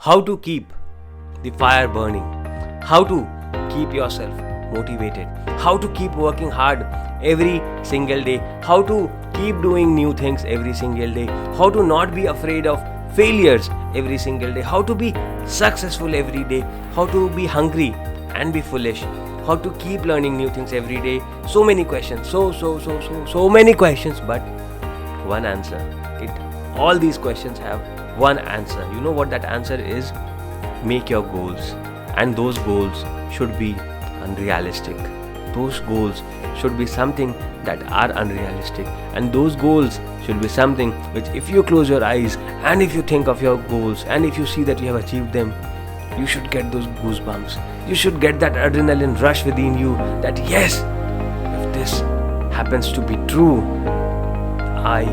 how to keep the fire burning, how to keep yourself motivated, how to keep working hard every single day, how to keep doing new things every single day, how to not be afraid of failures every single day, how to be successful every day, how to be hungry and be foolish, how to keep learning new things every day. So many questions, so many questions, but one answer. All these questions have one answer. You know what that answer is? Make your goals, and those goals should be unrealistic. Those goals should be something that are unrealistic, and those goals should be something which, if you close your eyes and if you think of your goals and if you see that you have achieved them, you should get those goosebumps. You should get that adrenaline rush within you that yes, if this happens to be true, I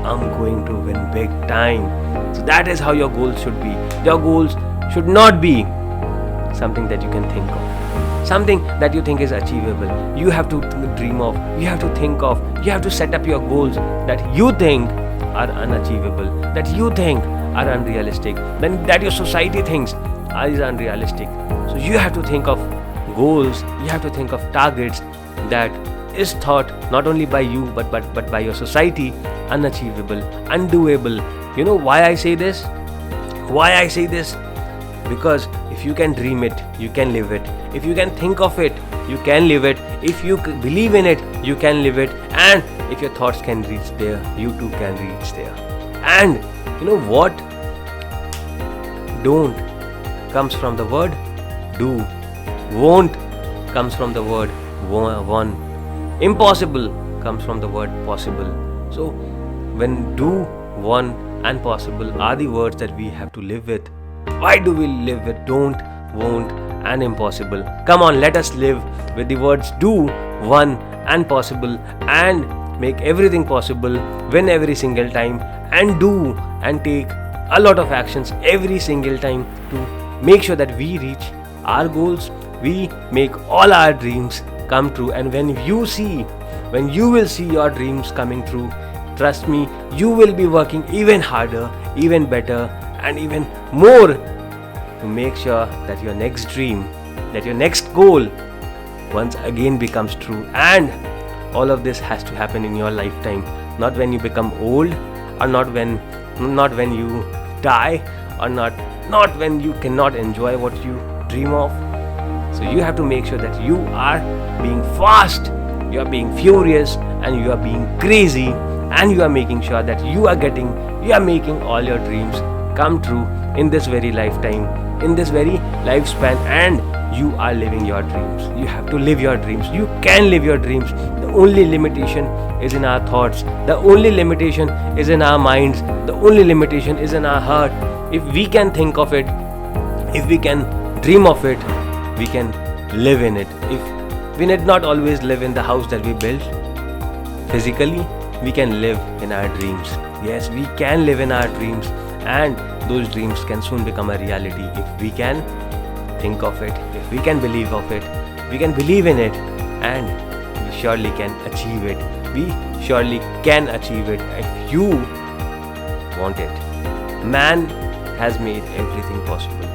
am going to win big time. So that is how your goals should be. Your goals should not be something that you can think of, something that you think is achievable. You have to dream of, you have to think of, you have to set up your goals that you think are unachievable, that you think are unrealistic, then that your society thinks is unrealistic. So you have to think of goals, you have to think of targets that is thought not only by you but by your society unachievable, undoable. You know why I say this? Why I say this? Because if you can dream it, you can live it. If you can think of it, you can live it. If you believe in it, you can live it. And if your thoughts can reach there, you too can reach there. And you know what? Don't comes from the word do. Won't comes from the word want. Impossible comes from the word possible. So when do, want and possible are the words that we have to live with, why do we live with don't, won't and impossible? Come on, let us live with the words do, want and possible, and make everything possible, win every single time, and do and take a lot of actions every single time to make sure that we reach our goals, we make all our dreams come true. And when you will see your dreams coming true, trust me, you will be working even harder, even better and even more to make sure that your next dream, that your next goal once again becomes true. And all of this has to happen in your lifetime, not when you become old, or not when you die, or not when you cannot enjoy what you dream of. So you have to make sure that you are being fast, you are being furious, and you are being crazy, and you are making sure that you are making all your dreams come true in this very lifetime, in this very lifespan, and you are living your dreams. You have to live your dreams. You can live your dreams. The only limitation is in our thoughts. The only limitation is in our minds. The only limitation is in our heart. If we can think of it, if we can dream of it, we can live in it. If we need not always live in the house that we built physically, we can live in our dreams. Yes, we can live in our dreams, and those dreams can soon become a reality if we can think of it, if we can believe of it, we can believe in it, and we surely can achieve it. We surely can achieve it if you want it. Man has made everything possible.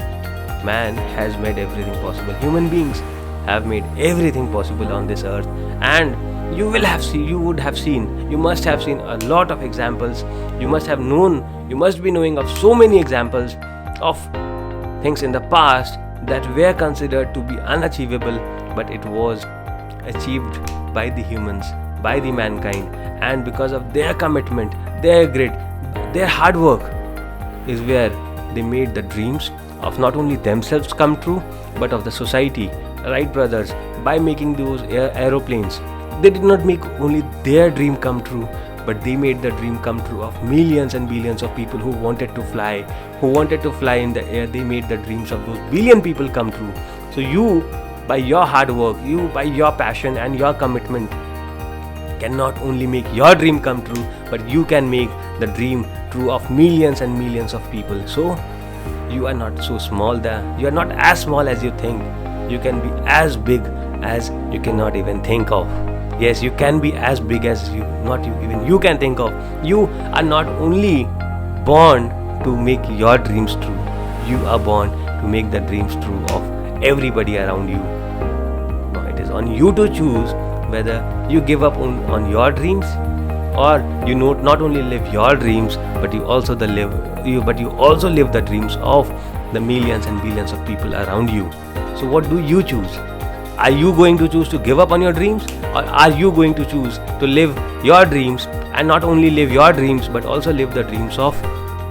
Man has made everything possible. Human beings have made everything possible on this earth, and you must have seen a lot of examples. You must be knowing of so many examples of things in the past that were considered to be unachievable, but it was achieved by the humans, by the mankind, and because of their commitment, their grit, their hard work is where they made the dreams of not only themselves come true, but of the society. Wright brothers, by making those aeroplanes, they did not make only their dream come true, but they made the dream come true of millions and billions of people who wanted to fly in the air. They made the dreams of those billion people come true. So you, by your hard work, you by your passion and your commitment, can not only make your dream come true, but you can make the dream true of millions and millions of people. So you are not so small there. You are not as small as you think. You can be as big as you cannot even think of. Yes, you can be as big as you can think of. You are not only born to make your dreams true. you are born to make the dreams true of everybody around you. Now it is on you to choose whether you give up on your dreams, or you not only live your dreams, but you also live the dreams of the millions and billions of people around you. So what do you choose? Are you going to choose to give up on your dreams, or are you going to choose to live your dreams, and not only live your dreams but also live the dreams of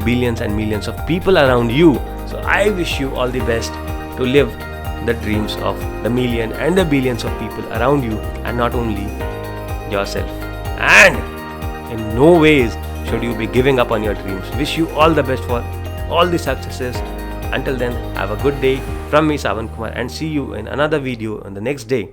billions and millions of people around you? So I wish you all the best to live the dreams of the million and the billions of people around you, and not only yourself. And in no ways should you be giving up on your dreams. Wish you all the best for all the successes. Until then, have a good day from me, Savan Kumar, and see you in another video on the next day.